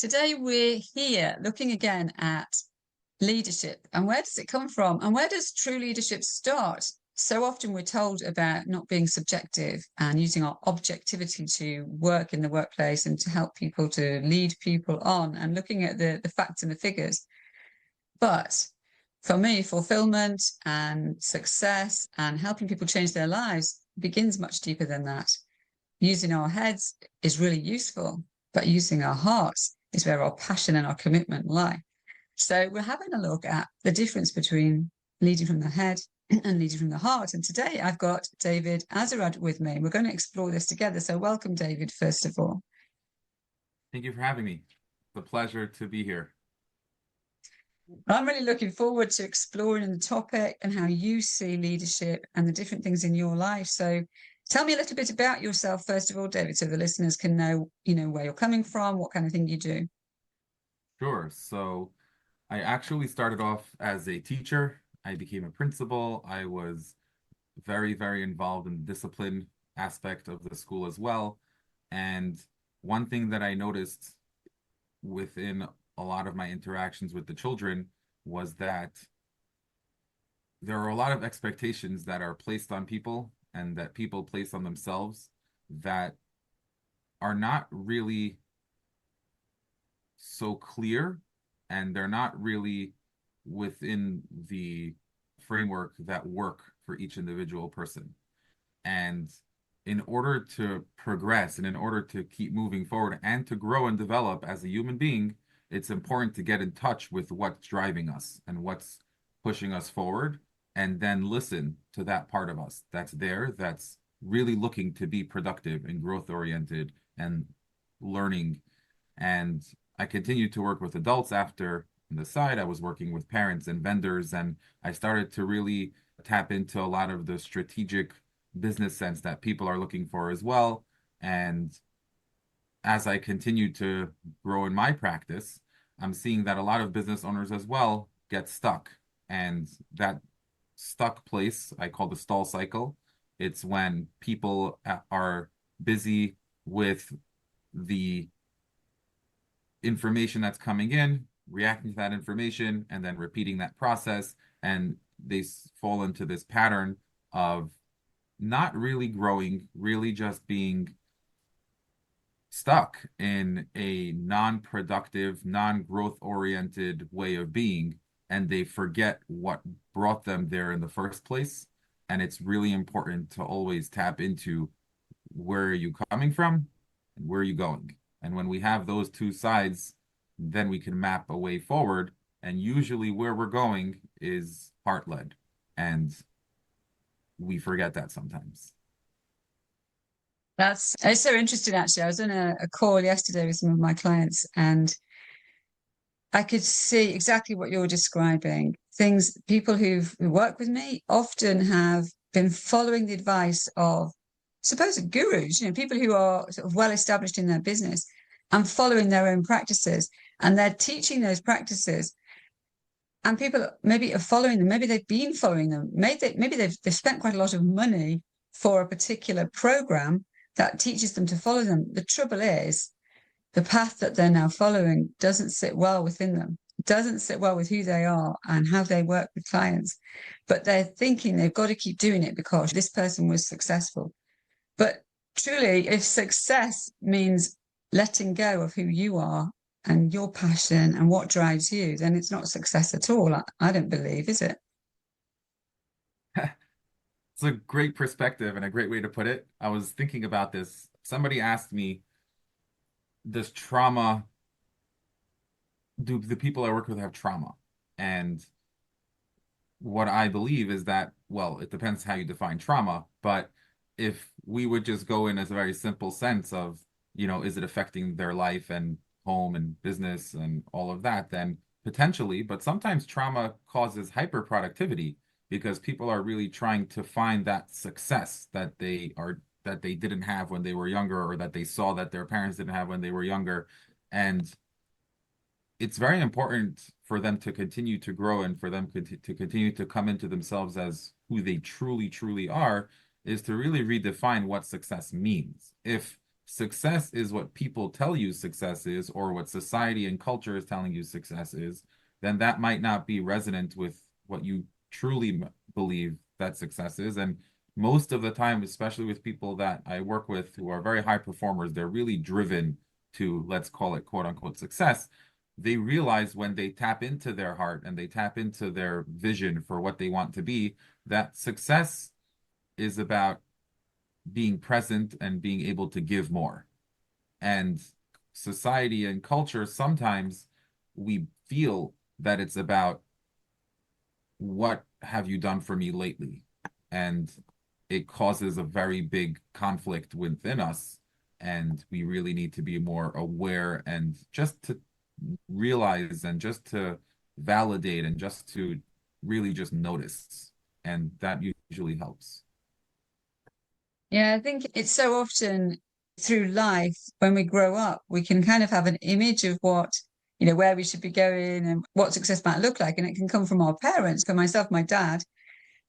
Today we're here looking again at leadership and where does it come from and where does true leadership start? So often we're told about not being subjective and using our objectivity to work in the workplace and to help people to lead people on and looking at the facts and the figures. But for me, fulfillment and success and helping people change their lives begins much deeper than that. Using our heads is really useful, but using our hearts is where our passion and our commitment lie. So we're having a look at the difference between leading from the head and leading from the heart. And today I've got Dovid Azerad with me. We're going to explore this together. So welcome, Dovid, first of all. Thank you for having me. It's a pleasure to be here. I'm really looking forward to exploring the topic and how you see leadership and the different things in your life. So tell me a little bit about yourself, first of all, Dovid, so the listeners can know, where you're coming from, what kind of thing you do. Sure. So I actually started off as a teacher. I became a principal. I was very, very involved in the discipline aspect of the school as well. And one thing that I noticed within a lot of my interactions with the children was that there are a lot of expectations that are placed on people and that people place on themselves that are not really so clear, and they're not really within the framework that work for each individual person. And in order to progress and in order to keep moving forward and to grow and develop as a human being, it's important to get in touch with what's driving us and what's pushing us forward, and then listen to that part of us that's there, that's really looking to be productive and growth oriented and learning. And I continued to work with adults after. On the side, I was working with parents and vendors, and I started to really tap into a lot of the strategic business sense that people are looking for as well. And as I continue to grow in my practice, I'm seeing that a lot of business owners as well get stuck. And that stuck place, I call the stall cycle. It's when people are busy with the information that's coming in, reacting to that information, and then repeating that process. And they fall into this pattern of not really growing, really just being stuck in a non-productive, non-growth oriented way of being, and they forget what brought them there in the first place. And it's really important to always tap into where are you coming from and where are you going. And when we have those two sides, then we can map a way forward. And usually where we're going is heart-led. And we forget that sometimes. It's so interesting, actually. I was on a call yesterday with some of my clients, and I could see exactly what you're describing. People who work with me often have been following the advice of supposed gurus, people who are sort of well established in their business and following their own practices. And they're teaching those practices. And people maybe are following them. Maybe they've been following them. Maybe they've spent quite a lot of money for a particular program that teaches them to follow them. The trouble is, the path that they're now following doesn't sit well within them, doesn't sit well with who they are and how they work with clients. But they're thinking they've got to keep doing it because this person was successful. But truly, if success means letting go of who you are and your passion and what drives you, then it's not success at all. I don't believe, is it? It's a great perspective and a great way to put it. I was thinking about this. Somebody asked me, does trauma, do the people I work with have trauma? And what I believe is that, well, it depends how you define trauma, but if we would just go in as a very simple sense of, is it affecting their life and home and business and all of that, then potentially, but sometimes trauma causes hyper productivity because people are really trying to find that success that they didn't have when they were younger, or that they saw that their parents didn't have when they were younger. And it's very important for them to continue to grow and for them to continue to come into themselves as who they truly, truly are, is to really redefine what success means. If success is what people tell you success is, or what society and culture is telling you success is, then that might not be resonant with what you truly believe that success is. And most of the time, especially with people that I work with who are very high performers, they're really driven to, let's call it quote unquote success. They realize when they tap into their heart and they tap into their vision for what they want to be, that success is about being present and being able to give more. And society and culture, sometimes we feel that it's about what have you done for me lately? And it causes a very big conflict within us. And we really need to be more aware and just to realize and just to validate and just to really just notice. And that usually helps. Yeah, I think it's so often through life when we grow up, we can kind of have an image of what, where we should be going and what success might look like. And it can come from our parents. For myself, my dad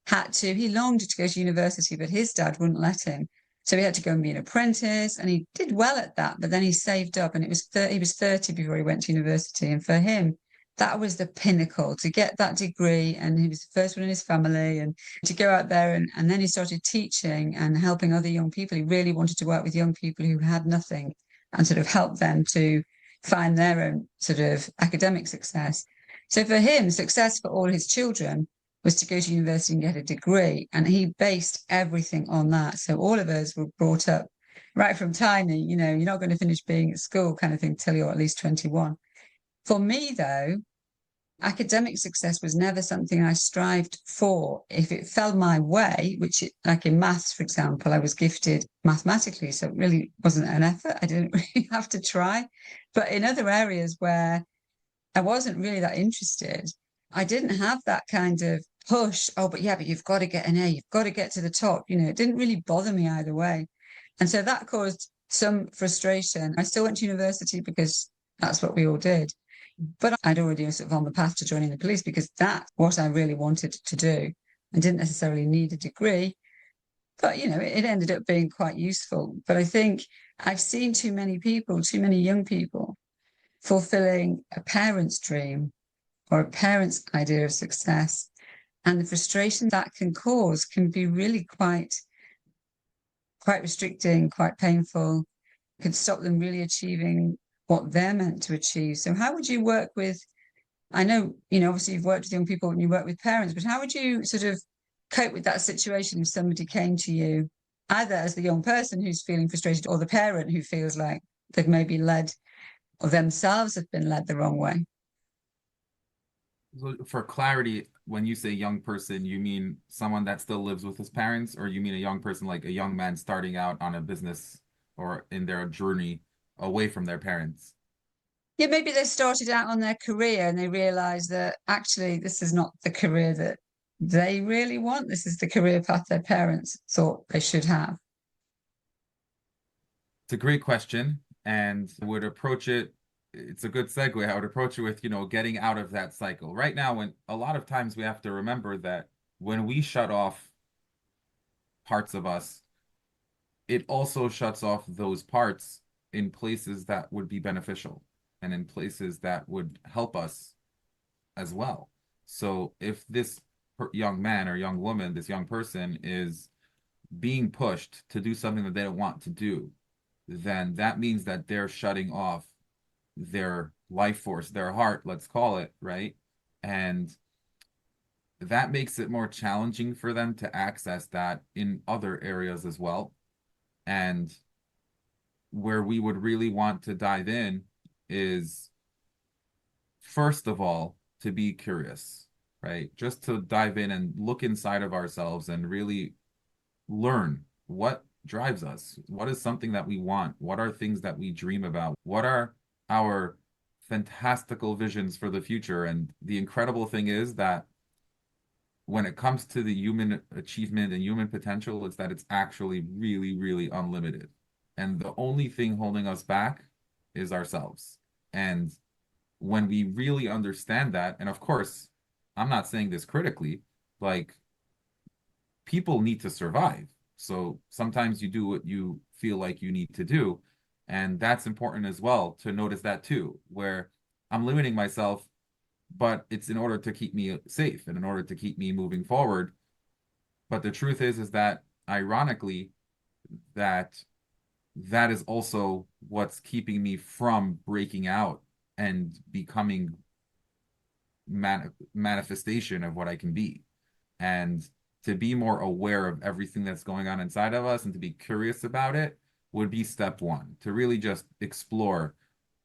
he longed to go to university, but his dad wouldn't let him. So he had to go and be an apprentice, and he did well at that. But then he saved up, and he was 30 before he went to university. And for him, that was the pinnacle to get that degree. And he was the first one in his family, and to go out there. And then he started teaching and helping other young people. He really wanted to work with young people who had nothing and sort of help them to find their own sort of academic success. So for him, success for all his children was to go to university and get a degree. And he based everything on that. So all of us were brought up right from tiny, you're not going to finish being at school kind of thing till you're at least 21. For me, though, academic success was never something I strived for. If it fell my way, like in maths, for example, I was gifted mathematically. So it really wasn't an effort. I didn't really have to try. But in other areas where I wasn't really that interested, I didn't have that kind of push. Oh, but you've got to get an A, you've got to get to the top. It didn't really bother me either way. And so that caused some frustration. I still went to university because that's what we all did. But I'd already sort of on the path to joining the police because that's what I really wanted to do. I didn't necessarily need a degree, but it ended up being quite useful. But I think I've seen too many young people fulfilling a parent's dream or a parent's idea of success. And the frustration that can cause can be really quite restricting, quite painful, can stop them really achieving what they're meant to achieve. So how would you work with, I know, obviously you've worked with young people and you work with parents, but how would you sort of cope with that situation if somebody came to you, either as the young person who's feeling frustrated or the parent who feels like they've maybe led or themselves have been led the wrong way? So for clarity, when you say young person, you mean someone that still lives with his parents, or you mean a young person like a young man starting out on a business or in their journey away from their parents? Yeah, maybe they started out on their career and they realized that actually this is not the career that they really want. This is the career path their parents thought they should have. It's a great question, and I would approach it. It's a good segue. I would approach it with, getting out of that cycle. Right now, when a lot of times we have to remember that when we shut off parts of us, it also shuts off those parts in places that would be beneficial and in places that would help us as well. So if this young man or young woman, this young person is being pushed to do something that they don't want to do, then that means that they're shutting off their life force, their heart, let's call it, right? And that makes it more challenging for them to access that in other areas as well. And where we would really want to dive in is, first of all, to be curious, right? Just to dive in and look inside of ourselves and really learn what drives us. What is something that we want? What are things that we dream about? What are our fantastical visions for the future? And the incredible thing is that when it comes to the human achievement and human potential, it's that it's actually really, really unlimited. And the only thing holding us back is ourselves. And when we really understand that, and of course, I'm not saying this critically, like people need to survive. So sometimes you do what you feel like you need to do, And that's important as well to notice that too, where I'm limiting myself, but it's in order to keep me safe and in order to keep me moving forward. But the truth is that ironically, that that is also what's keeping me from breaking out and becoming manifestation of what I can be. And to be more aware of everything that's going on inside of us and to be curious about it would be step one, to really just explore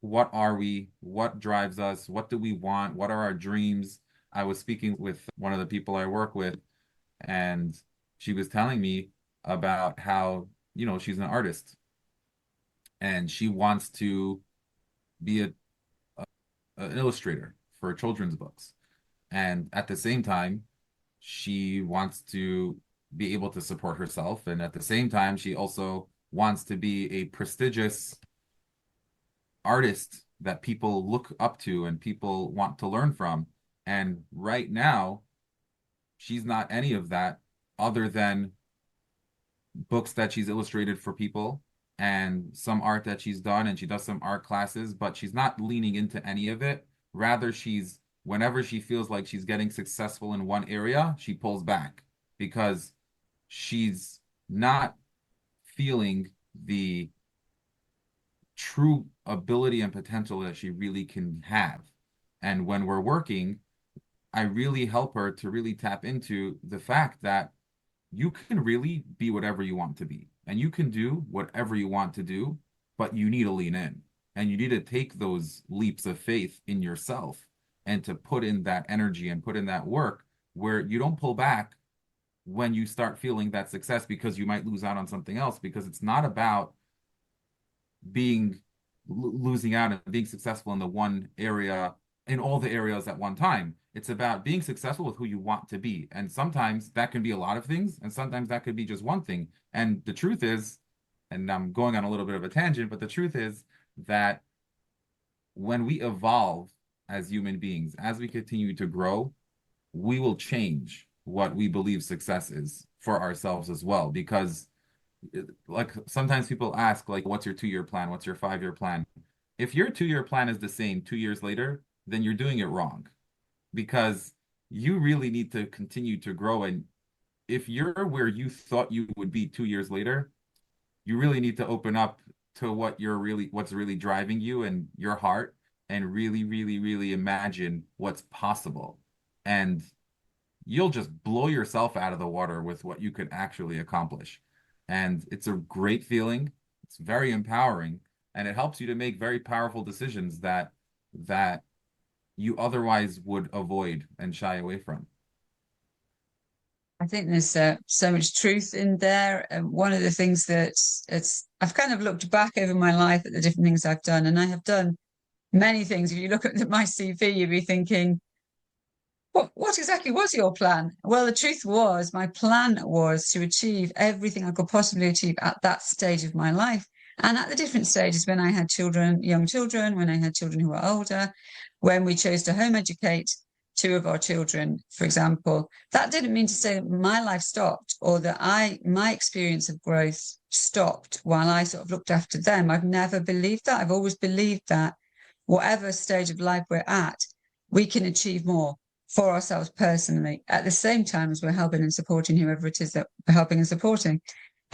what are we, what drives us, what do we want, what are our dreams. I was speaking with one of the people I work with, and she was telling me about how, she's an artist and she wants to be an illustrator for children's books. And at the same time, she wants to be able to support herself. And at the same time, she also wants to be a prestigious artist that people look up to and people want to learn from. And right now, she's not any of that other than books that she's illustrated for people and some art that she's done, and she does some art classes, but she's not leaning into any of it. Rather, whenever she feels like she's getting successful in one area, she pulls back because she's not feeling the true ability and potential that she really can have. And when we're working, I really help her to really tap into the fact that you can really be whatever you want to be and you can do whatever you want to do, but you need to lean in and you need to take those leaps of faith in yourself and to put in that energy and put in that work where you don't pull back when you start feeling that success because you might lose out on something else, because it's not about being losing out and being successful in the one area, in all the areas at one time. It's about being successful with who you want to be. And sometimes that can be a lot of things, and sometimes that could be just one thing. And the truth is, and I'm going on a little bit of a tangent, but the truth is that when we evolve as human beings, as we continue to grow, we will change what we believe success is for ourselves as well. Because like sometimes people ask, like, what's your 2-year plan? What's your 5-year plan? If your 2-year plan is the same 2 years later, then you're doing it wrong, because you really need to continue to grow. And if you're where you thought you would be 2 years later, you really need to open up to what's really driving you and your heart, and really, really, really imagine what's possible. And you'll just blow yourself out of the water with what you could actually accomplish. And it's a great feeling. It's very empowering, and it helps you to make very powerful decisions that you otherwise would avoid and shy away from. I think there's so much truth in there. One of the things that I've kind of looked back over my life at the different things I've done, and I have done many things. If you look at my CV, you'd be thinking, what exactly was your plan? Well, the truth was, my plan was to achieve everything I could possibly achieve at that stage of my life. And at the different stages, when I had children, young children, when I had children who were older, when we chose to home educate 2 of our children, for example, that didn't mean to say that my life stopped or that my experience of growth stopped while I sort of looked after them. I've never believed that. I've always believed that whatever stage of life we're at, we can achieve more for ourselves personally at the same time as we're helping and supporting whoever it is that we're helping and supporting.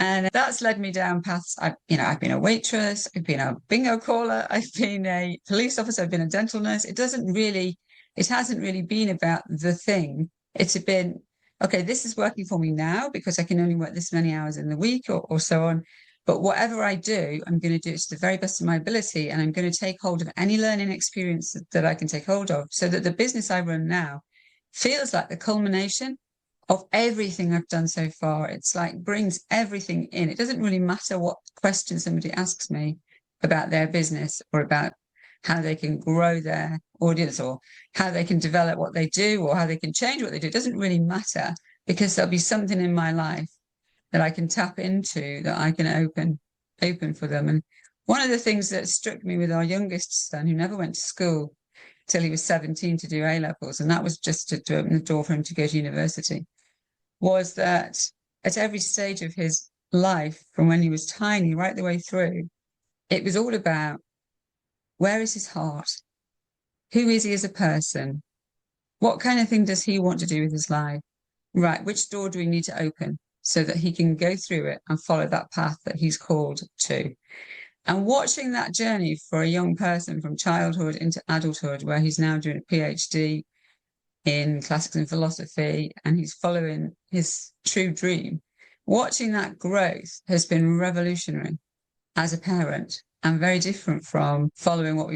And that's led me down paths. I've been a waitress, I've been a bingo caller, I've been a police officer, I've been a dental nurse. It hasn't really been about the thing. It's been, okay, this is working for me now because I can only work this many hours in the week or so on. But whatever I do, I'm going to do it to the very best of my ability. And I'm going to take hold of any learning experience that I can take hold of, so that the business I run now feels like the culmination of everything I've done so far. It's like brings everything in. It doesn't really matter what question somebody asks me about their business or about how they can grow their audience or how they can develop what they do or how they can change what they do. It doesn't really matter, because there'll be something in my life that I can tap into, that I can open for them. And one of the things that struck me with our youngest son, who never went to school till he was 17 to do A-levels, and that was just to open the door for him to go to university, was that at every stage of his life, from when he was tiny right the way through, it was all about, where is his heart? Who is he as a person? What kind of thing does he want to do with his life? Right, which door do we need to open so that he can go through it and follow that path that he's called to? And watching that journey for a young person from childhood into adulthood, where he's now doing a PhD in classics and philosophy and he's following his true dream, watching that growth has been revolutionary as a parent and very different from following what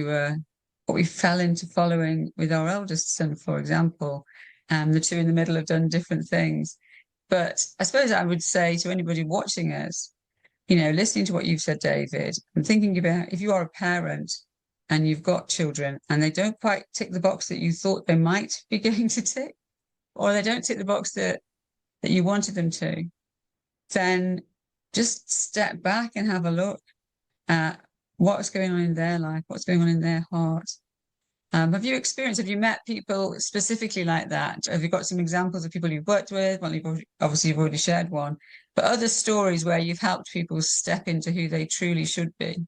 we fell into following with our eldest son, for example. The two in the middle have done different things. But I suppose I would say to anybody watching us, listening to what you've said, David, and thinking about, if you are a parent and you've got children and they don't quite tick the box that you thought they might be going to tick, or they don't tick the box that you wanted them to, then just step back and have a look at what's going on in their life, what's going on in their heart. Have you met people specifically like that? Have you got some examples of people you've worked with? Well, you've already shared one, but other stories where you've helped people step into who they truly should be.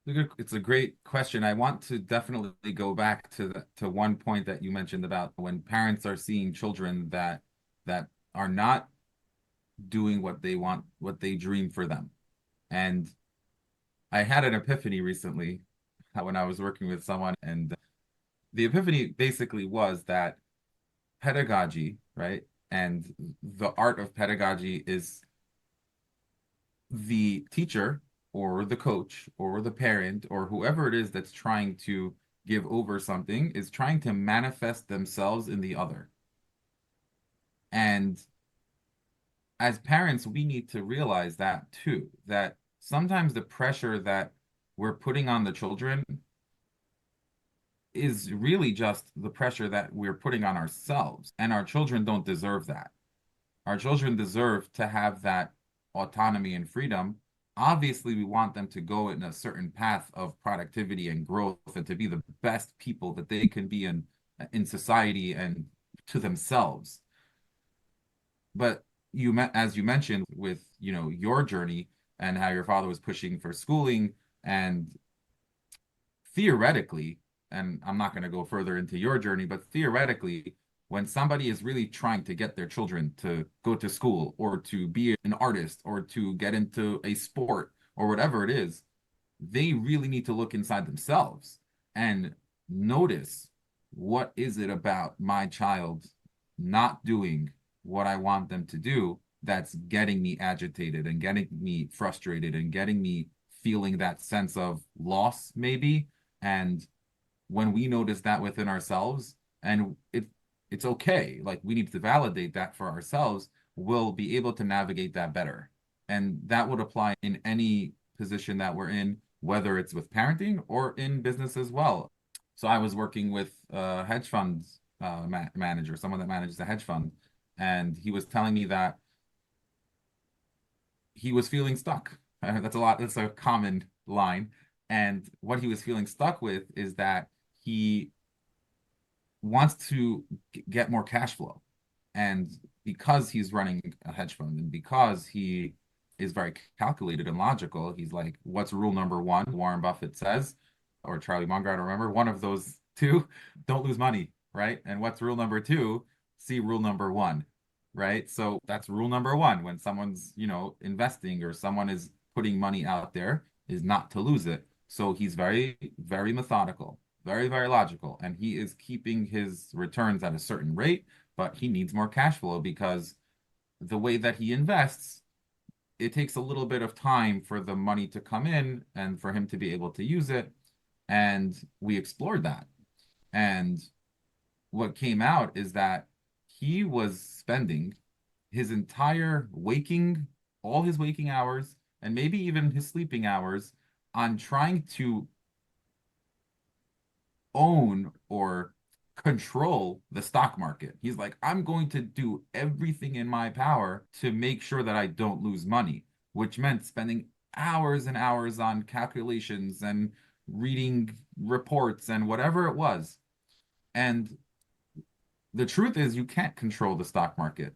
It's a great question. I want to definitely go back to one point that you mentioned about when parents are seeing children that are not doing what they want, what they dream for them. And I had an epiphany recently when I was working with someone, and the epiphany basically was that pedagogy, right? And the art of pedagogy is the teacher or the coach or the parent or whoever it is that's trying to give over something is trying to manifest themselves in the other. And as parents, we need to realize that too, that sometimes the pressure that we're putting on the children is really just the pressure that we're putting on ourselves. And our children don't deserve that. Our children deserve to have that autonomy and freedom. Obviously, we want them to go in a certain path of productivity and growth and to be the best people that they can be in society and to themselves. But as you mentioned with, your journey and how your father was pushing for schooling, and theoretically, and I'm not going to go further into your journey, but theoretically, when somebody is really trying to get their children to go to school or to be an artist or to get into a sport or whatever it is, they really need to look inside themselves and notice, what is it about my child not doing what I want them to do that's getting me agitated and getting me frustrated and getting me feeling that sense of loss, maybe. And when we notice that within ourselves, and it's okay, like we need to validate that for ourselves, we'll be able to navigate that better. And that would apply in any position that we're in, whether it's with parenting or in business as well. So I was working with a hedge fund manager, someone that manages a hedge fund, and he was telling me that he was feeling stuck. That's a common line. And what he was feeling stuck with is that he wants to get more cash flow. And because he's running a hedge fund and because he is very calculated and logical, he's like, what's rule number one? Warren Buffett says, or Charlie Munger, I don't remember, one of those two, don't lose money, right? And what's rule number two? See rule number one, right? So that's rule number one when someone's, investing or someone is putting money out there, is not to lose it. So he's very, very methodical, very, very logical, and he is keeping his returns at a certain rate, but he needs more cash flow because the way that he invests, it takes a little bit of time for the money to come in and for him to be able to use it. And we explored that. And what came out is that he was spending his entire all his waking hours, and maybe even his sleeping hours on trying to own or control the stock market. He's like, I'm going to do everything in my power to make sure that I don't lose money, which meant spending hours and hours on calculations and reading reports and whatever it was. And the truth is, you can't control the stock market.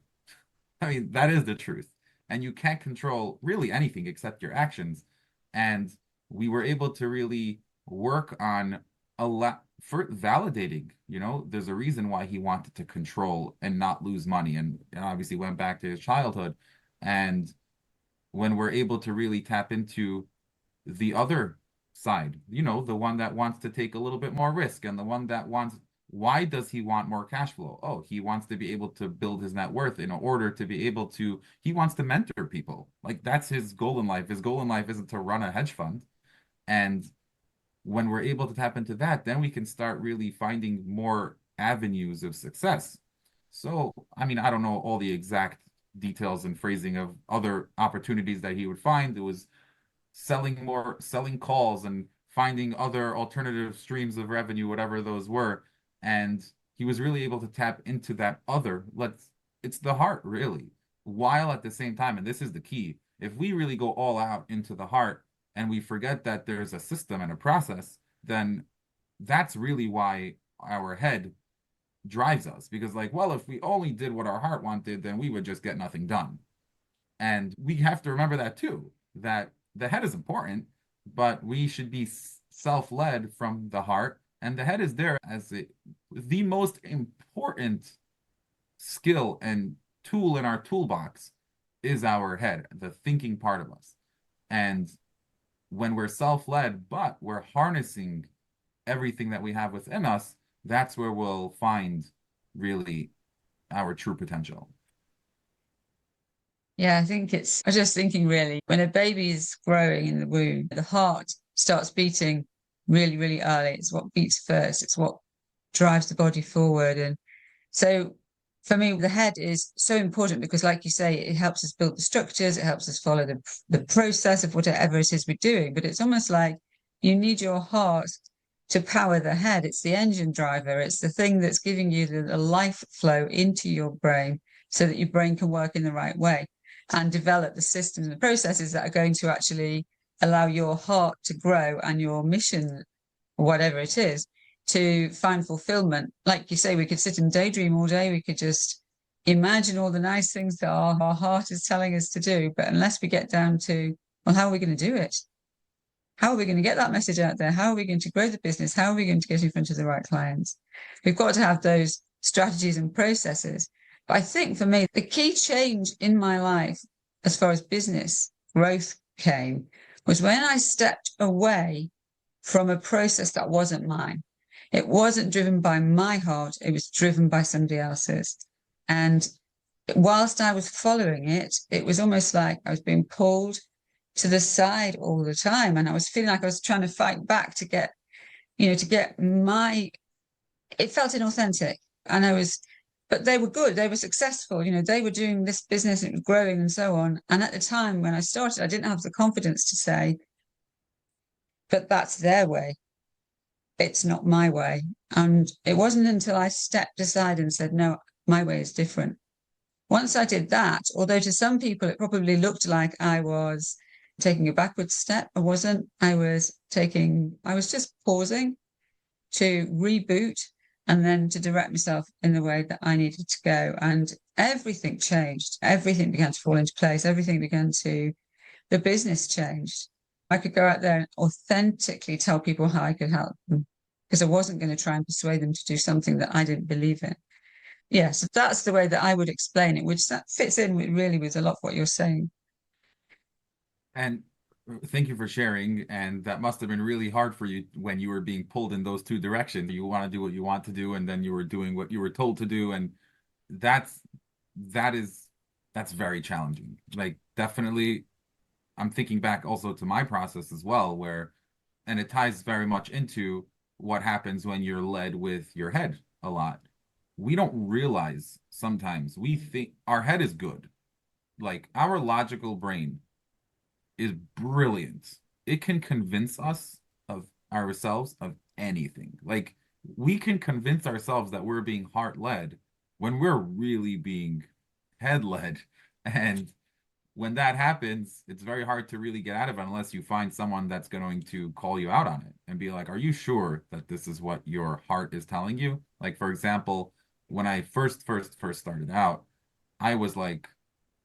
I mean, that is the truth. And you can't control really anything except your actions. And we were able to really work on a lot for validating, there's a reason why he wanted to control and not lose money. And obviously went back to his childhood. And when we're able to really tap into the other side, the one that wants to take a little bit more risk and the one that wants, why does he want more cash flow? Oh, he wants to be able to build his net worth in order to be able to, he wants to mentor people. Like that's his goal in life. His goal in life isn't to run a hedge fund. And when we're able to tap into that, then we can start really finding more avenues of success. So, I mean, I don't know all the exact details and phrasing of other opportunities that he would find. It was selling calls and finding other alternative streams of revenue, whatever those were. And he was really able to tap into that other, it's the heart, really. While at the same time, and this is the key, if we really go all out into the heart and we forget that there's a system and a process, then that's really why our head drives us. Because, like, well, if we only did what our heart wanted, then we would just get nothing done. And we have to remember that too, that the head is important, but we should be self-led from the heart. And the head is there as the most important skill and tool in our toolbox is our head, the thinking part of us. And when we're self-led, but we're harnessing everything that we have within us, that's where we'll find really our true potential. Yeah, I was just thinking really, when a baby is growing in the womb, the heart starts beating really, really early. It's what beats first, it's what drives the body forward. And so for me, the head is so important because, like you say, it helps us build the structures, it helps us follow the process of whatever it is we're doing. But it's almost like you need your heart to power the head. It's the engine driver, it's the thing that's giving you the life flow into your brain so that your brain can work in the right way and develop the systems and the processes that are going to actually allow your heart to grow and your mission, whatever it is, to find fulfillment. Like you say, we could sit and daydream all day. We could just imagine all the nice things that our heart is telling us to do. But unless we get down to, well, how are we going to do it? How are we going to get that message out there? How are we going to grow the business? How are we going to get in front of the right clients? We've got to have those strategies and processes. But I think for me, the key change in my life, as far as business growth came, was when I stepped away from a process that wasn't mine. It wasn't driven by my heart, it was driven by somebody else's. And whilst I was following it, it was almost like I was being pulled to the side all the time. And I was feeling like I was trying to fight back to get, to get it felt inauthentic. And but they were good, they were successful, they were doing this business, it was growing and so on. And at the time when I started, I didn't have the confidence to say, but that's their way. It's not my way. And it wasn't until I stepped aside and said, no, my way is different. Once I did that, although to some people it probably looked like I was taking a backward step, I wasn't. I was just pausing to reboot and then to direct myself in the way that I needed to go. And everything changed. Everything began to fall into place. The business changed. I could go out there and authentically tell people how I could help them because I wasn't going to try and persuade them to do something that I didn't believe in. Yeah, so that's the way that I would explain it, which that fits in really with a lot of what you're saying. And thank you for sharing. And that must have been really hard for you when you were being pulled in those two directions. You want to do what you want to do, and then you were doing what you were told to do. And that's that is that's very challenging. Like definitely, I'm thinking back also to my process as well, and it ties very much into what happens when you're led with your head a lot. We don't realize sometimes we think our head is good. Like our logical brain is brilliant. It can convince us of ourselves of anything. Like we can convince ourselves that we're being heart led when we're really being head led. And when that happens, it's very hard to really get out of it unless you find someone that's going to call you out on it and be like, are you sure that this is what your heart is telling you? Like, for example, when I first started out, I was like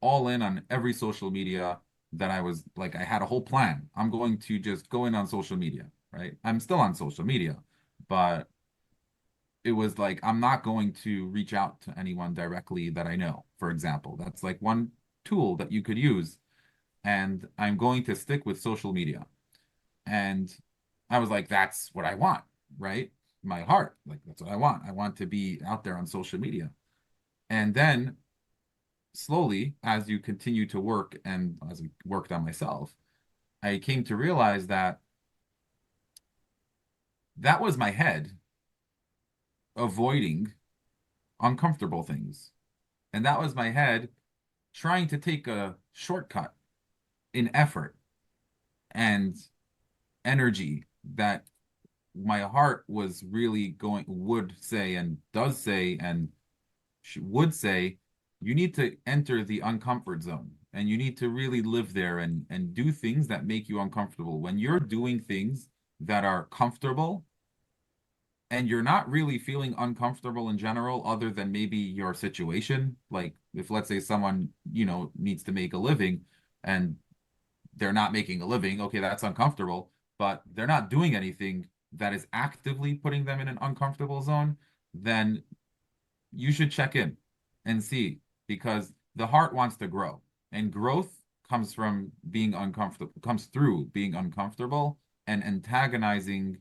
all in on every social media, that I was like, I had a whole plan. I'm going to just go in on social media, right? I'm still on social media, but it was like, I'm not going to reach out to anyone directly that I know, for example. That's like one tool that you could use. And I'm going to stick with social media. And I was like, that's what I want, right? My heart, like, that's what I want. I want to be out there on social media. And then slowly, as you continue to work and as I worked on myself, I came to realize that that was my head avoiding uncomfortable things. And that was my head trying to take a shortcut in effort and energy that my heart was really going, would say, and does say, and would say, you need to enter the uncomfort zone and you need to really live there and do things that make you uncomfortable. When you're doing things that are comfortable and you're not really feeling uncomfortable in general, other than maybe your situation, like if let's say someone, needs to make a living and they're not making a living, okay, that's uncomfortable, but they're not doing anything that is actively putting them in an uncomfortable zone, then you should check in and see, because the heart wants to grow, and growth comes from being uncomfortable, comes through being uncomfortable and antagonizing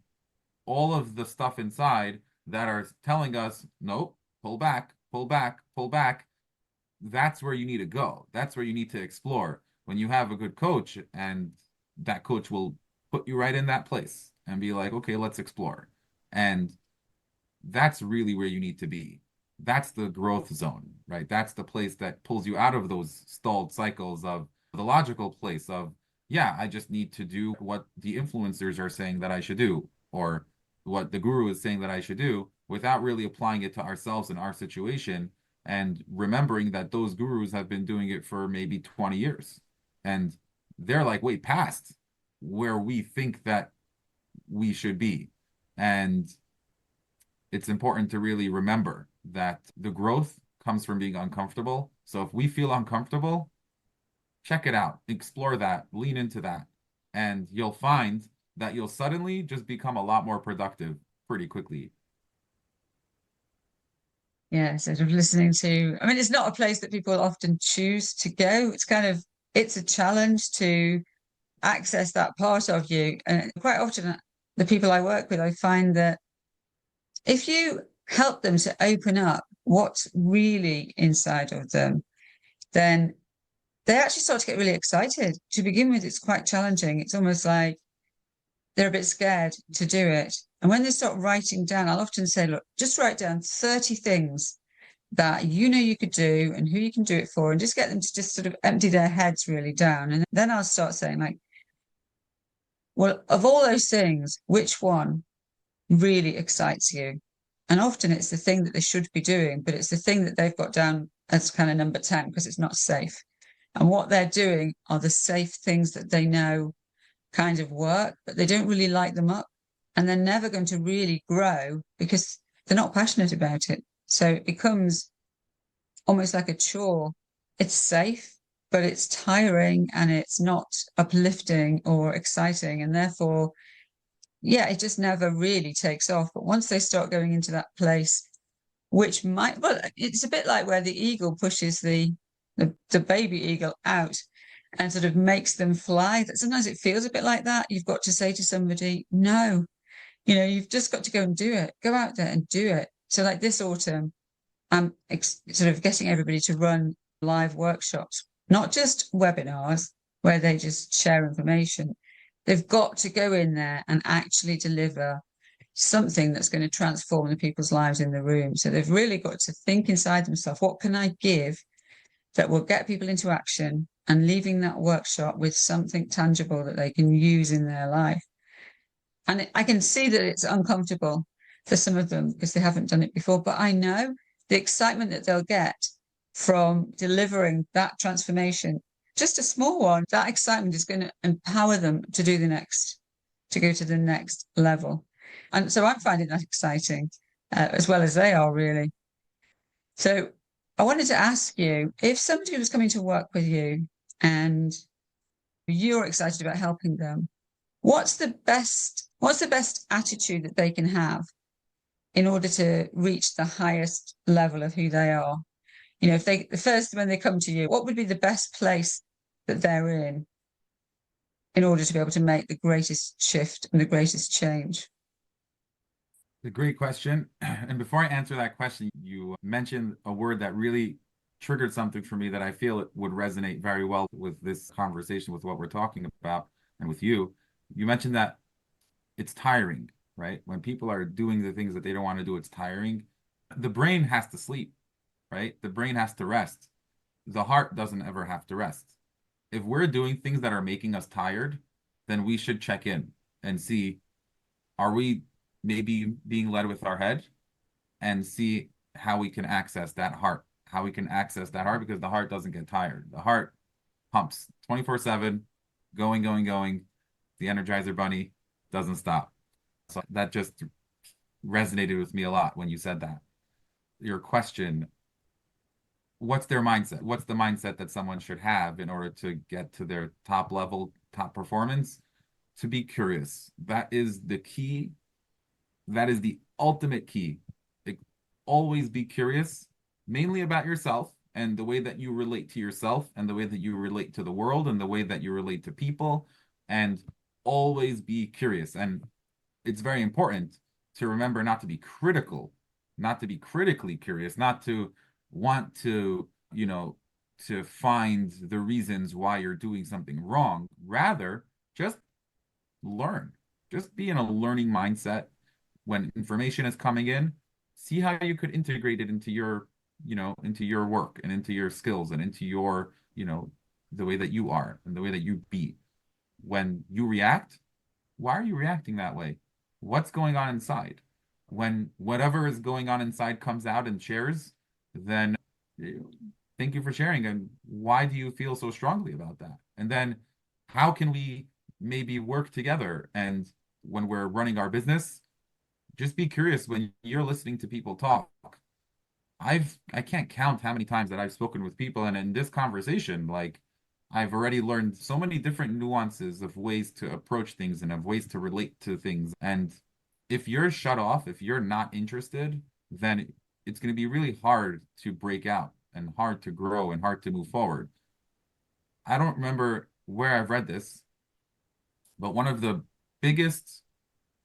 all of the stuff inside that are telling us, nope, pull back, pull back, pull back. That's where you need to go. That's where you need to explore. When you have a good coach, and that coach will put you right in that place and be like, okay, let's explore. And that's really where you need to be. That's the growth zone, right? That's the place that pulls you out of those stalled cycles of the logical place of, yeah, I just need to do what the influencers are saying that I should do, or what the guru is saying that I should do, without really applying it to ourselves and our situation, and remembering that those gurus have been doing it for maybe 20 years. And they're like way past where we think that we should be. And it's important to really remember that the growth comes from being uncomfortable. So if we feel uncomfortable, check it out, explore that, lean into that, and you'll find that you'll suddenly just become a lot more productive pretty quickly. Yeah, sort of listening to, I mean, it's not a place that people often choose to go. It's a challenge to access that part of you. And quite often, the people I work with, I find that if you help them to open up what's really inside of them, then they actually start to get really excited. To begin with, it's quite challenging. It's almost like they're a bit scared to do it. And when they start writing down, I'll often say, look, just write down 30 things that you could do and who you can do it for, and just get them to just sort of empty their heads really down. And then I'll start saying, like, well, of all those things, which one really excites you? And often it's the thing that they should be doing, but it's the thing that they've got down as kind of number 10 because it's not safe. And what they're doing are the safe things that they know kind of work, but they don't really light them up. And they're never going to really grow because they're not passionate about it. So it becomes almost like a chore. It's safe, but it's tiring and it's not uplifting or exciting. And therefore, yeah, it just never really takes off. But once they start going into that place, which might, well, it's a bit like where the eagle pushes the baby eagle out and sort of makes them fly. That sometimes it feels a bit like that. You've got to say to somebody, no, you've just got to go and do it. Go out there and do it. So like this autumn, I'm sort of getting everybody to run live workshops, not just webinars where they just share information. They've got to go in there and actually deliver something that's going to transform the people's lives in the room. So they've really got to think inside themselves, what can I give that will get people into action and leaving that workshop with something tangible that they can use in their life. And I can see that it's uncomfortable for some of them because they haven't done it before, but I know the excitement that they'll get from delivering that transformation, just a small one, that excitement is going to empower them to do to go to the next level. And so I'm finding that exciting as well as they are, really. So I wanted to ask you, if somebody was coming to work with you and You're excited about helping them. What's the best attitude that they can have in order to reach the highest level of who they are? If they the first when they come to you, what would be the best place that they're in order to be able to make the greatest shift and the greatest change? A great question. And before I answer that question, you mentioned a word that really triggered something for me that I feel it would resonate very well with this conversation, with what we're talking about, and with you. You mentioned that it's tiring, right? When people are doing the things that they don't want to do, it's tiring. The brain has to sleep, right? The brain has to rest. The heart doesn't ever have to rest. If we're doing things that are making us tired, then we should check in and see, are we maybe being led with our head, and see how we can access that heart, because the heart doesn't get tired. The heart pumps 24/7, going, going, going. The Energizer Bunny doesn't stop. So that just resonated with me a lot when you said that. Your question, what's their mindset? What's the mindset that someone should have in order to get to their top level, top performance? To be curious. That is the key. That is the ultimate key. Like, always be curious, mainly about yourself and the way that you relate to yourself and the way that you relate to the world and the way that you relate to people, and always be curious. And it's very important to remember not to be critical, not to be critically curious, not to want to, to find the reasons why you're doing something wrong. Rather, just learn. Just be in a learning mindset. When information is coming in, see how you could integrate it into your, into your work and into your skills and into your, the way that you are and the way that you be. When you react, why are you reacting that way? What's going on inside? When whatever is going on inside comes out and shares, then thank you for sharing. And why do you feel so strongly about that? And then how can we maybe work together? And when we're running our business, just be curious when you're listening to people talk. I can't count how many times that I've spoken with people, and in this conversation, like, I've already learned so many different nuances of ways to approach things and of ways to relate to things. And if you're shut off, if you're not interested, then it's going to be really hard to break out and hard to grow and hard to move forward. I don't remember where I've read this, but one of the biggest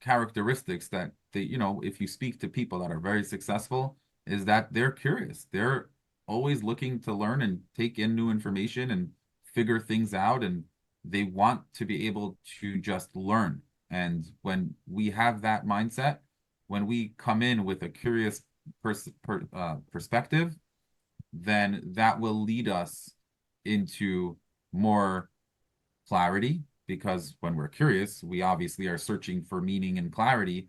characteristics that if you speak to people that are very successful, is that they're curious. They're always looking to learn and take in new information and figure things out, and they want to be able to just learn. And when we have that mindset, when we come in with a curious perspective, then that will lead us into more clarity, because when we're curious, we obviously are searching for meaning and clarity,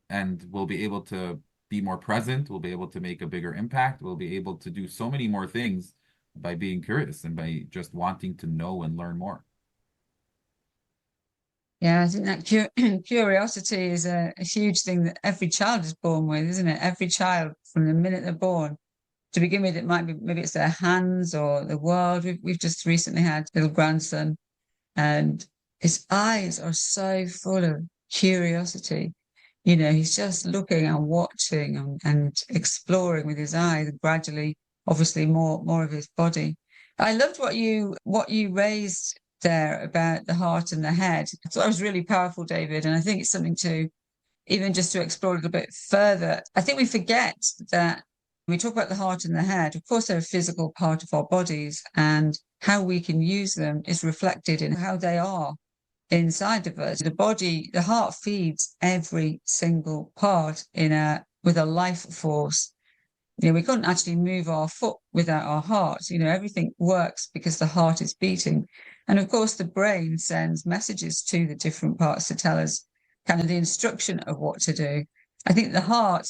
and we'll be able to be more present. We'll be able to make a bigger impact. We'll be able to do so many more things by being curious and by just wanting to know and learn more. Yeah, I think that curiosity is a huge thing that every child is born with, isn't it? Every child, from the minute they're born. To begin with, it might be maybe it's their hands or the world. We've just recently had a little grandson, and his eyes are so full of curiosity. He's just looking and watching and exploring with his eyes, and gradually, obviously, more of his body. I loved what you raised there about the heart and the head. I thought it was really powerful, David, and I think it's something to even just to explore a little bit further. I think we forget that when we talk about the heart and the head, of course, they're a physical part of our bodies, and how we can use them is reflected in how they are inside of us. The heart feeds every single part with a life force. We couldn't actually move our foot without our heart. Everything works because the heart is beating. And of course, the brain sends messages to the different parts to tell us kind of the instruction of what to do. I think the heart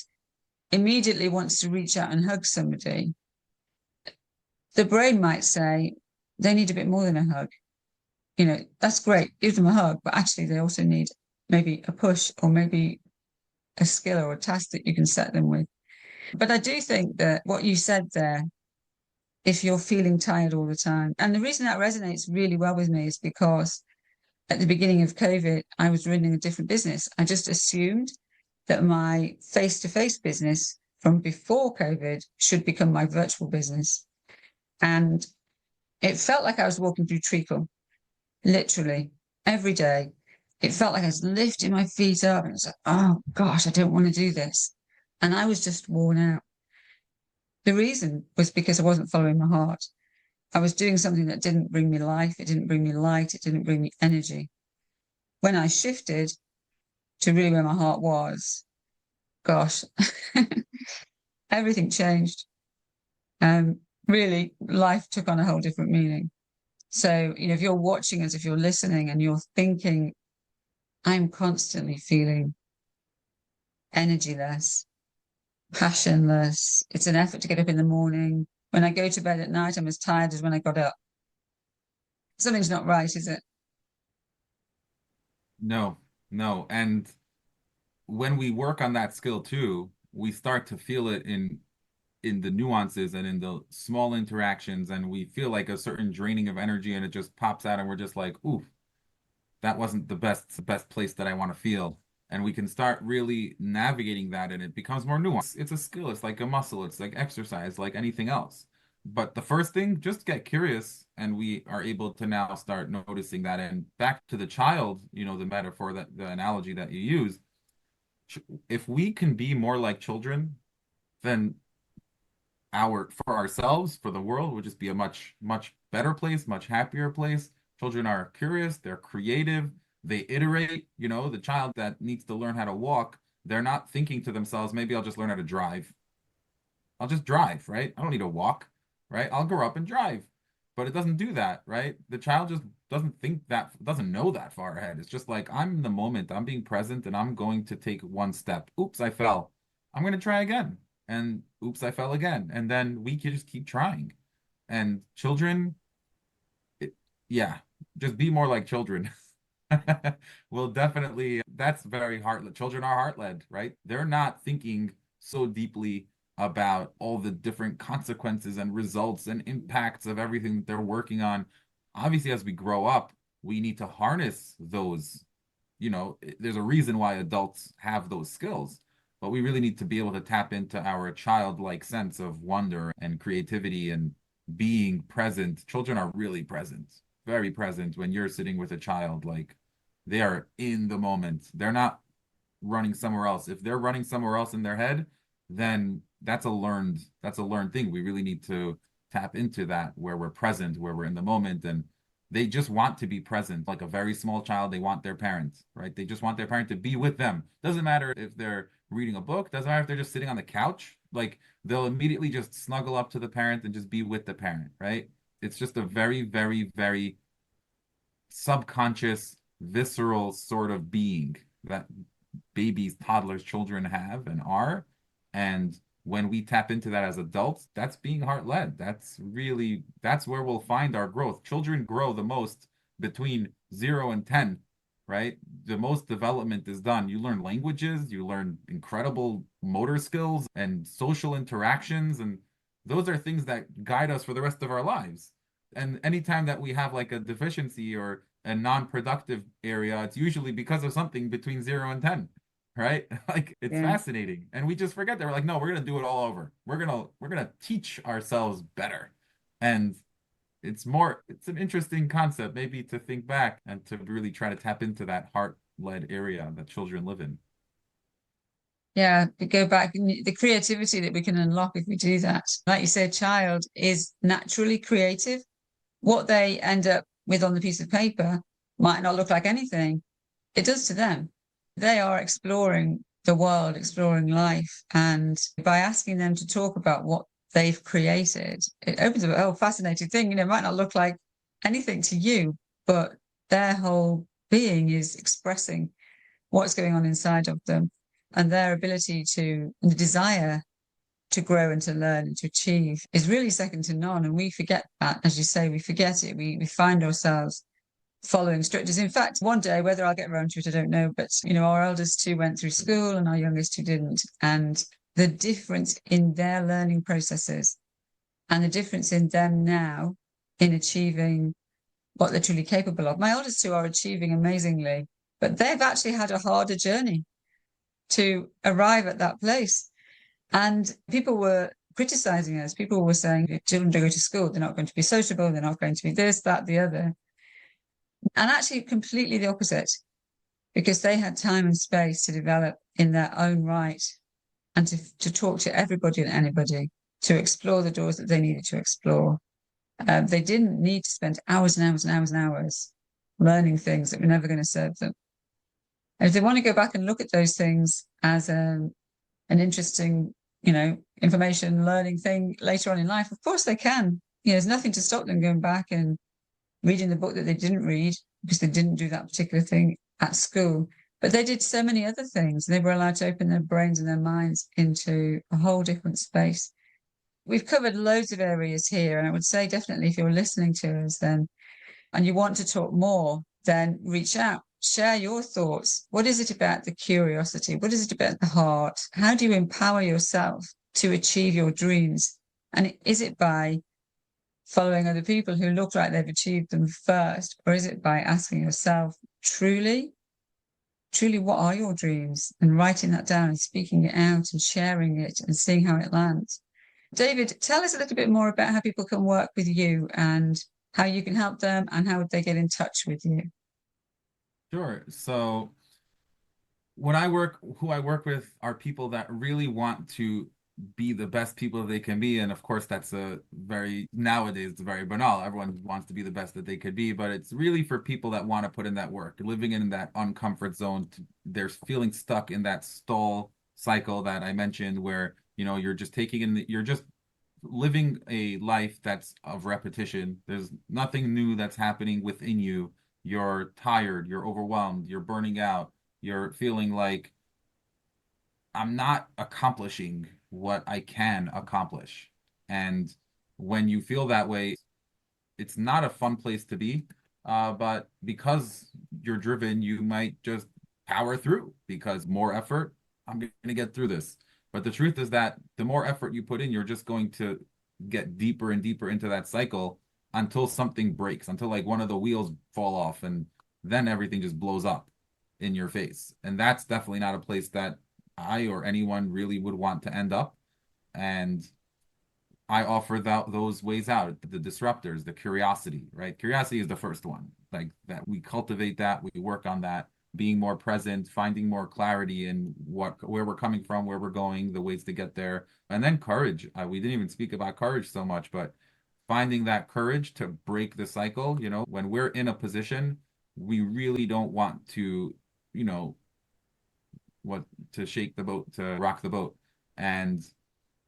immediately wants to reach out and hug somebody. The brain might say they need a bit more than a hug. That's great, give them a hug, but actually they also need maybe a push, or maybe a skill or a task that you can set them with. But I do think that what you said there if you're feeling tired all the time. And the reason that resonates really well with me is because at the beginning of COVID, I was running a different business. I just assumed that my face-to-face business from before COVID should become my virtual business. And it felt like I was walking through treacle, literally every day. It felt like I was lifting my feet up and it's like, oh gosh, I don't want to do this. And I was just worn out. The reason was because I wasn't following my heart. I was doing something that didn't bring me life. It didn't bring me light. It didn't bring me energy. When I shifted to really where my heart was, gosh, everything changed. Really, life took on a whole different meaning. So, if you're watching us, if you're listening and you're thinking, I'm constantly feeling energyless, passionless. It's an effort to get up in the morning. When I go to bed at night, I'm as tired as when I got up. Something's not right, is it? No, no. And when we work on that skill too, we start to feel it in the nuances and in the small interactions, and we feel like a certain draining of energy and it just pops out and we're just like, ooh, that wasn't the best place that I want to feel. And we can start really navigating that and it becomes more nuanced. It's a skill, it's like a muscle, it's like exercise, like anything else. But the first thing, just get curious, and we are able to now start noticing that. And back to the child, the metaphor, that the analogy that you use, if we can be more like children, then for ourselves, for the world, would just be a much, much better place, much happier place. Children are curious, they're creative, they iterate. The child that needs to learn how to walk, they're not thinking to themselves, maybe I'll just learn how to drive. I'll just drive, right? I don't need to walk, right? I'll grow up and drive. But it doesn't do that, right? The child just doesn't know that far ahead. It's just like, I'm in the moment, I'm being present, and I'm going to take one step. Oops, I fell. I'm going to try again. And oops, I fell again. And then we can just keep trying. And children, it, yeah, just be more like children. Will definitely, that's very heart. Children are heart-led, right? They're not thinking so deeply about all the different consequences and results and impacts of everything that they're working on. Obviously, as we grow up, we need to harness those. There's a reason why adults have those skills, but we really need to be able to tap into our childlike sense of wonder and creativity and being present. Children are really present, very present when you're sitting with a child. Like, they are in the moment. They're not running somewhere else. If they're running somewhere else in their head, then that's a learned thing. We really need to tap into that, where we're present, where we're in the moment, and they just want to be present. Like a very small child, they want their parents, right? They just want their parent to be with them. Doesn't matter if they're reading a book, doesn't matter if they're just sitting on the couch. Like, they'll immediately just snuggle up to the parent and just be with the parent, right? It's just a very, very, very subconscious, visceral sort of being that babies, toddlers, children have and are. And when we tap into that as adults, that's being heart led. That's where we'll find our growth. Children grow the most between 0 and 10, right? The most development is done. You learn languages, you learn incredible motor skills and social interactions. And those are things that guide us for the rest of our lives. And anytime that we have like a deficiency or a non-productive area, it's usually because of something between 0 and 10, right? Like, it's Yeah. fascinating. And we just forget that we're like, no, we're gonna do it all over. We're gonna teach ourselves better. And it's an interesting concept, maybe, to think back and to really try to tap into that heart-led area that children live in. Yeah, to go back, the creativity that we can unlock if we do that. Like you say, a child is naturally creative. What they end up with on the piece of paper might not look like anything. It does to them. They are exploring the world, exploring life. And by asking them to talk about what they've created, it opens up a whole fascinating thing. It might not look like anything to you, but their whole being is expressing what's going on inside of them, and their ability the desire to grow and to learn and to achieve is really second to none. And we forget that, as you say, we forget it. We find ourselves following structures. In fact, one day, whether I'll get around to it, I don't know, but our eldest two went through school and our youngest two didn't. And the difference in their learning processes and the difference in them now in achieving what they're truly capable of. My oldest two are achieving amazingly, but they've actually had a harder journey to arrive at that place. And people were criticizing us. People were saying, if children don't go to school, they're not going to be sociable, they're not going to be this, that, the other. And actually, completely the opposite, because they had time and space to develop in their own right and to talk to everybody and anybody, to explore the doors that they needed to explore. They didn't need to spend hours and hours and hours and hours learning things that were never going to serve them. And if they want to go back and look at those things as an interesting, information learning thing later on in life, of course they can. There's nothing to stop them going back and reading the book that they didn't read because they didn't do that particular thing at school. But they did so many other things. They were allowed to open their brains and their minds into a whole different space. We've covered loads of areas here, and I would say definitely if you're listening to us then and you want to talk more, then reach out, share your thoughts. What is it about the curiosity? What is it about the heart? How do you empower yourself to achieve your dreams? And is it by following other people who look like they've achieved them first, or is it by asking yourself, truly, what are your dreams? And writing that down and speaking it out and sharing it and seeing how it lands. David, tell us a little bit more about how people can work with you and how you can help them and how would they get in touch with you. Sure. So who I work with are people that really want to be the best people they can be. And of course, that's nowadays, it's very banal. Everyone wants to be the best that they could be, but it's really for people that want to put in that work, living in that uncomfort zone. They're feeling stuck in that stall cycle that I mentioned, where, you're just you're just living a life that's of repetition. There's nothing new that's happening within you. You're tired, you're overwhelmed, you're burning out, you're feeling like I'm not accomplishing what I can accomplish. And when you feel that way, it's not a fun place to be. But because you're driven, you might just power through because more effort, I'm going to get through this. But the truth is that the more effort you put in, you're just going to get deeper and deeper into that cycle until something breaks, until like one of the wheels fall off, and then everything just blows up in your face. And that's definitely not a place that I or anyone really would want to end up. And I offer those ways out, the disruptors, the curiosity, right? Curiosity is the first one, like that we cultivate that, we work on that, being more present, finding more clarity in where we're coming from, where we're going, the ways to get there. And then courage. We didn't even speak about courage so much, but finding that courage to break the cycle, when we're in a position, we really don't want to, you know, to shake the boat, to rock the boat. And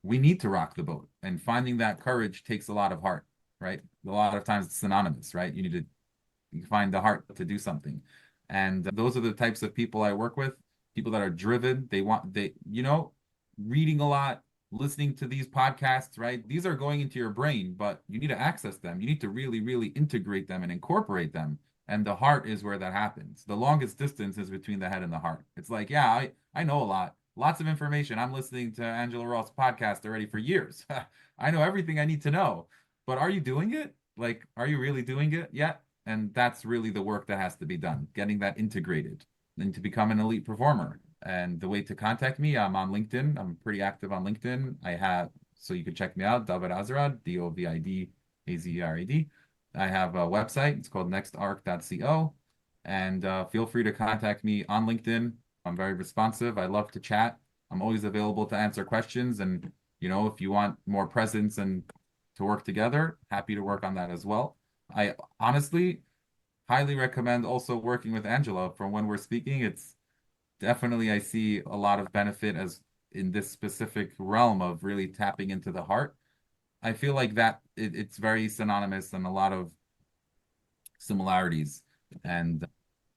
we need to rock the boat. And finding that courage takes a lot of heart, right? A lot of times it's synonymous, right? You need to find the heart to do something. And those are the types of people I work with, people that are driven. Reading a lot, listening to these podcasts, right? These are going into your brain, but you need to access them. You need to really, really integrate them and incorporate them. And the heart is where that happens. The longest distance is between the head and the heart. It's like, yeah, I know a lot, lots of information. I'm listening to Angela Ross' podcast already for years. I know everything I need to know, but are you doing it? Like, are you really doing it yet? And that's really the work that has to be done, getting that integrated and to become an elite performer. And the way to contact me, I'm on LinkedIn. I'm pretty active on LinkedIn. So you can check me out, Dovid Azerad, DOVIDAZERAD. I have a website. It's called nextarc.co. And feel free to contact me on LinkedIn. I'm very responsive. I love to chat. I'm always available to answer questions. And, if you want more presence and to work together, happy to work on that as well. I honestly highly recommend also working with Angela. From when we're speaking, it's definitely, I see a lot of benefit as in this specific realm of really tapping into the heart. I feel like that it's very synonymous and a lot of similarities. And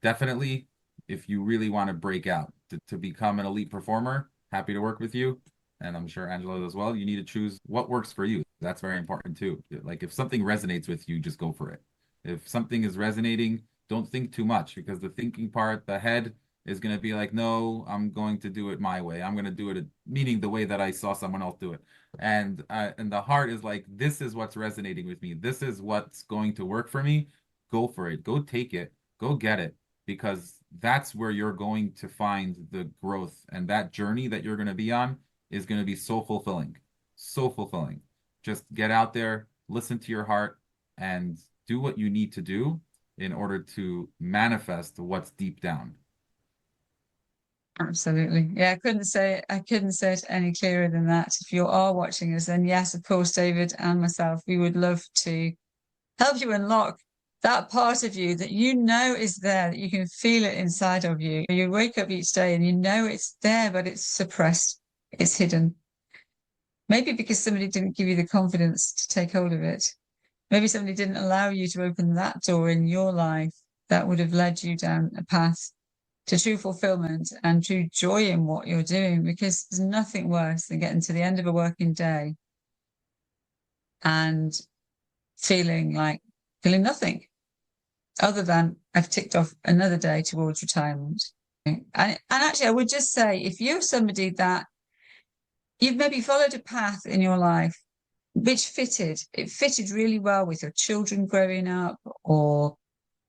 definitely, if you really want to break out to become an elite performer, happy to work with you. And I'm sure Angela as well. You need to choose what works for you. That's very important too. Like if something resonates with you, just go for it. If something is resonating, don't think too much because the thinking part, the head, is going to be like, no, I'm going to do it my way. I'm going to do it, meaning the way that I saw someone else do it. And the heart is like, this is what's resonating with me. This is what's going to work for me. Go for it. Go take it. Go get it, because that's where you're going to find the growth, and that journey that you're going to be on is going to be so fulfilling. So fulfilling. Just get out there, listen to your heart, and do what you need to do in order to manifest what's deep down. Absolutely. Yeah, I couldn't say it any clearer than that. If you are watching us, then yes, of course, David and myself, we would love to help you unlock that part of you that you know is there, that you can feel it inside of you. You wake up each day and you know it's there, but it's suppressed, it's hidden. Maybe because somebody didn't give you the confidence to take hold of it. Maybe somebody didn't allow you to open that door in your life that would have led you down a path to true fulfillment and true joy in what you're doing, because there's nothing worse than getting to the end of a working day and feeling nothing other than I've ticked off another day towards retirement. And actually, I would just say, if you're somebody that you've maybe followed a path in your life which it fitted really well with your children growing up, or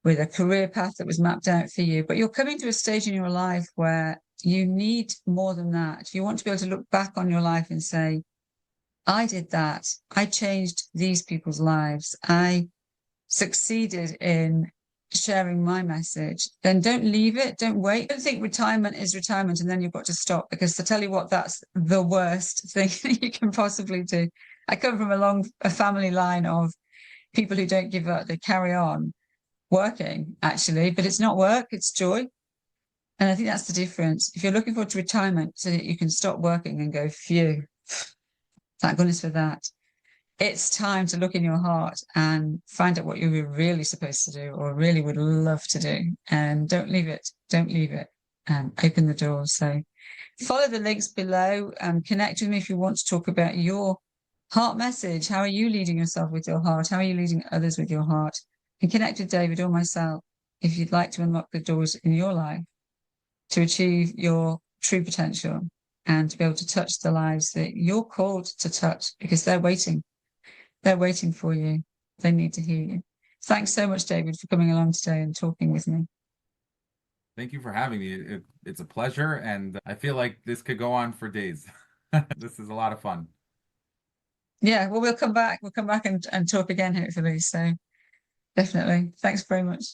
with a career path that was mapped out for you, but you're coming to a stage in your life where you need more than that. You want to be able to look back on your life and say, I did that. I changed these people's lives. I succeeded in sharing my message. Then don't leave it. Don't wait. Don't think retirement is retirement and then you've got to stop, because I tell you what, that's the worst thing you can possibly do. I come from a family line of people who don't give up. They carry on working, actually, but it's not work, it's joy. And I think that's the difference. If you're looking forward to retirement so that you can stop working and go, phew, thank goodness for that. It's time to look in your heart and find out what you were really supposed to do or really would love to do. And don't leave it. Don't leave it. And open the door. So follow the links below and connect with me if you want to talk about your heart message. How are you leading yourself with your heart? How are you leading others with your heart? And connect with David or myself if you'd like to unlock the doors in your life to achieve your true potential and to be able to touch the lives that you're called to touch, because they're waiting. They're waiting for you. They need to hear you. Thanks so much, David, for coming along today and talking with me. Thank you for having me. It's a pleasure, and I feel like this could go on for days. This is a lot of fun. Yeah, well, we'll come back. We'll come back and talk again, hopefully. So definitely. Thanks very much.